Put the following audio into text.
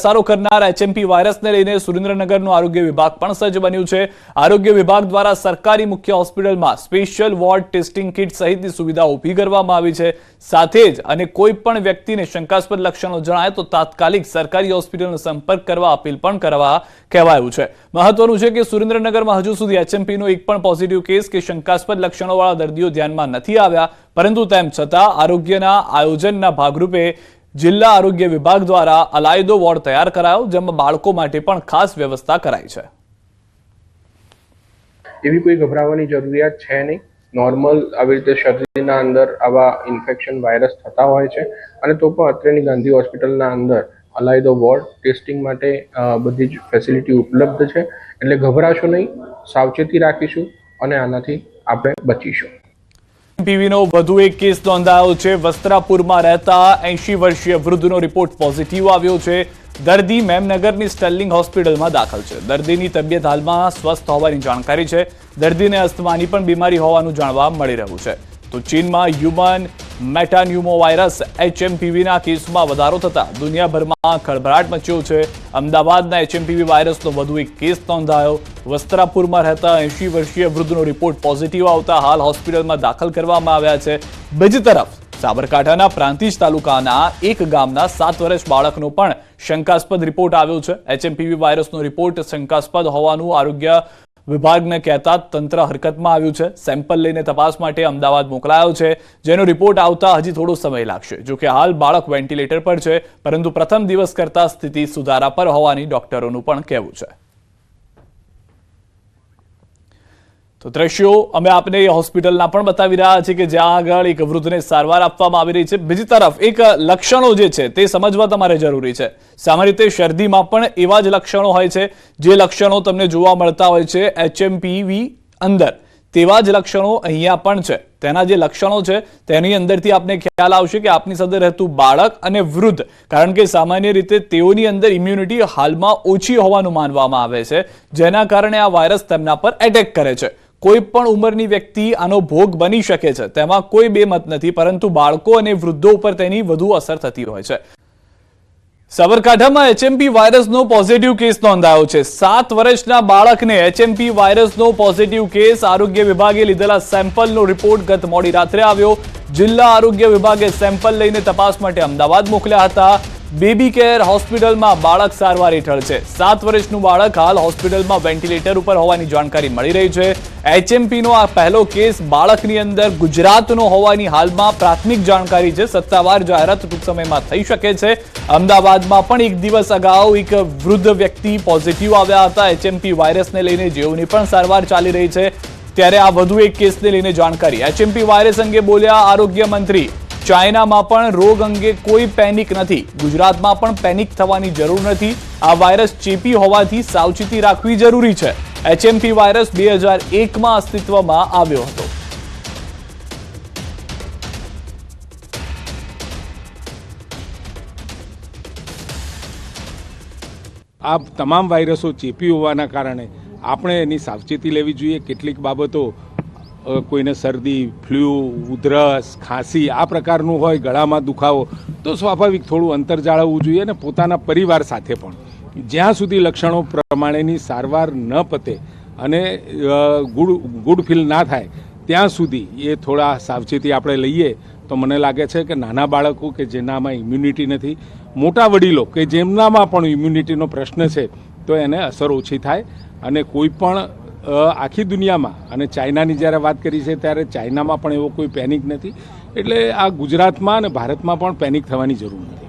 ધસારો કરનાર એચએમપી વાયરસને લઈને સુરેન્દ્રનગરનું આરોગ્ય વિભાગ પણ સજ્જ બન્યું છે। આરોગ્ય વિભાગ દ્વારા સરકારી મુખ્ય હોસ્પિટલમાં સ્પેશિયલ વોર્ડ ટેસ્ટિંગ કિટ સહિતની સુવિધા ઊભી કરવામાં આવી છે। સાથે જ અને કોઈ પણ વ્યક્તિને શંકાસ્પદ લક્ષણો જણાય તો તાત્કાલિક સરકારી હોસ્પિટલનો સંપર્ક કરવા અપીલ પણ કરવા કહેવાયું છે। મહત્વનું છે કે સુરેન્દ્રનગરમાં હજુ સુધી એચએમપીનો એક પણ પોઝિટિવ કેસ કે શંકાસ્પદ લક્ષણોવાળા દર્દીઓ ધ્યાનમાં નથી આવ્યા, પરંતુ તેમ છતાં આરોગ્યના આયોજનના ભાગરૂપે જિલ્લા આરોગ્ય વિભાગ દ્વારા અલાયદો વોર્ડ તૈયાર કરાયો, જેમાં બાળકો માટે પણ ખાસ વ્યવસ્થા કરાઈ છે। એવી કોઈ ગભરાવાની જરૂરિયાત છે નહીં। નોર્મલ આવી રીતે શરીરના અંદર આવા ઇન્ફેક્શન વાયરસ થતા હોય છે અને તો પણ અત્રેની ગાંધી હોસ્પિટલના અંદર અલાયદો વોર્ડ ટેસ્ટિંગ માટે બધી જ ફેસિલિટી ઉપલબ્ધ છે, એટલે ગભરાશો નહીં, સાવચેતી રાખીશું અને આનાથી આપણે બચીશું। એચએમપીવીનો વધુ એક કેસ નોંધાયો છે। વસ્ત્રાપુરમાં રહેતા 80 વર્ષીય વૃદ્ધનો રિપોર્ટ પોઝિટિવ આવ્યો છે। દર્દી મેમનગરની સ્ટર્લિંગ હોસ્પિટલમાં દાખલ છે। દર્દીની તબિયત હાલમાં સ્વસ્થ હોવાની જાણકારી છે। દર્દીને અસ્થમાની પણ બીમારી હોવાનું જાણવા મળી રહ્યું છે। તો ચીનમાં હ્યુમન મેટાન્યુમોવાયરસ એચએમપીવીના કેસમાં વધારો થતા દુનિયાભરમાં ખળભળાટ મચ્યો છે। અમદાવાદના એચએમપીવી વાયરસનો વધુ એક કેસ નોંધાયો। વસ્ત્રાપુરમાં રહેતા 80 વર્ષીય વૃદ્ધનો રિપોર્ટ પોઝિટિવ આવતા હાલ હોસ્પિટલમાં દાખલ કરવામાં આવ્યા છે। બીજી તરફ સાબરકાંઠાના પ્રાંતિજ તાલુકાના એક ગામના 7 વર્ષ બાળકનો પણ શંકાસ્પદ રિપોર્ટ આવ્યો છે। એચએમપીવી વાયરસનો રિપોર્ટ શંકાસ્પદ હોવાનું આરોગ્ય વિભાગને કહેતા તંત્ર હરકતમાં આવ્યું છે। સેમ્પલ લઈને તપાસ માટે અમદાવાદ મોકલાયો છે, જેનો રિપોર્ટ આવતા હજી થોડો સમય લાગશે। જો કે હાલ બાળક વેન્ટિલેટર પર છે, પરંતુ પ્રથમ દિવસ કરતા સ્થિતિ સુધારા પર હોવાની ડોક્ટરોનું પણ કહેવું છે। તો દ્રશ્યો અમે આપને હોસ્પિટલના પણ બતાવી રહ્યા છીએ કે જ્યાં આગળ એક વૃદ્ધને સારવાર આપવામાં આવી રહી છે। બીજી તરફ એક લક્ષણો જે છે તે સમજવા તમારે જરૂરી છે। સામાન્ય રીતે શરદીમાં પણ એવા જ લક્ષણો હોય છે, જે લક્ષણો તમને જોવા મળતા હોય છે એચએમપીવી અંદર, તેવા જ લક્ષણો અહીંયા પણ છે। તેના જે લક્ષણો છે તેની અંદરથી આપને ખ્યાલ આવશે કે આપની સાથે રહેતું બાળક અને વૃદ્ધ, કારણ કે સામાન્ય રીતે તેઓની અંદર ઇમ્યુનિટી હાલમાં ઓછી હોવાનું માનવામાં આવે છે, જેના કારણે આ વાયરસ તેમના પર એટેક કરે છે। કોઈ પણ ઉંમરની વ્યક્તિ આનો ભોગ બની શકે છે, તેમાં કોઈ બેમત નથી, પરંતુ બાળકો અને વૃદ્ધો ઉપર તેની વધુ અસર થતી હોય છે। સાબરકાંઠામાં એચએમપી વાયરસનો પોઝિટિવ કેસ નોંધાયો છે। 7 વર્ષના બાળકને એચએમપી વાયરસનો પોઝિટિવ કેસ। આરોગ્ય વિભાગે લીધેલા સેમ્પલનો રિપોર્ટ ગત મોડી રાત્રે આવ્યો। જિલ્લા આરોગ્ય વિભાગે સેમ્પલ લઈને તપાસ માટે અમદાવાદ મોકલ્યા હતા। બેબી કેર હોસ્પિટલમાં બાળક સારવાર હેઠળ છે। 7 વર્ષનું બાળક હાલ હોસ્પિટલમાં વેન્ટિલેટર ઉપર હોવાની જાણકારી મળી રહી છે। એચએમપીનો આ પહેલો કેસ બાળકની અંદર ગુજરાતનો હોવાની હાલમાં પ્રાથમિક જાણકારી છે। સત્તાવાર જાહેરાત ટૂંક સમયમાં થઈ શકે છે। અમદાવાદમાં પણ એક દિવસ અગાઉ એક વૃદ્ધ વ્યક્તિ પોઝિટિવ આવ્યા હતા એચએમપી વાયરસને લઈને, જેઓની પણ સારવાર ચાલી રહી છે। ત્યારે આ વધુ એક કેસને લઈને જાણકારી। એચએમપી વાયરસ અંગે બોલ્યા આરોગ્ય મંત્રી। ચાઇનામાં પણ રોગ અંગે કોઈ પેનિક નથી, ગુજરાતમાં પણ પેનિક થવાની જરૂર નથી। આ વાયરસ ચેપી હોવાથી સાવચેતી રાખવી જરૂરી છે। એચએમપી વાયરસ 2001માં અસ્તિત્વમાં આવ્યો હતો। આ તમામ વાયરસો ચેપી હોવાના કારણે આપણે એની સાવચેતી લેવી જોઈએ। કેટલીક બાબતો, કોઈને શરદી, ફ્લૂ, ઉધરસ, ખાંસી આ પ્રકારનું હોય, ગળામાં દુખાવો, તો સ્વાભાવિક થોડું અંતર જાળવવું જોઈએ અને પોતાના પરિવાર સાથે પણ જ્યાં સુધી લક્ષણો પ્રમાણેની સારવાર ન પતે અને ગુડ ફીલ ના થાય ત્યાં સુધી એ થોડા સાવચેતી આપણે લઈએ તો મને લાગે છે કે નાના બાળકો કે જેનામાં ઇમ્યુનિટી નથી, મોટા વડીલો કે જેમનામાં પણ ઇમ્યુનિટીનો પ્રશ્ન છે, તો એને અસર ઓછી થાય અને કોઈ પણ આખી દુનિયામાં, અને ચાઇનાની જ્યારે વાત કરી છે ત્યારે ચાઇનામાં પણ એવો કોઈ પેનિક નથી, એટલે આ ગુજરાતમાં અને ભારતમાં પણ પેનિક થવાની જરૂર નથી।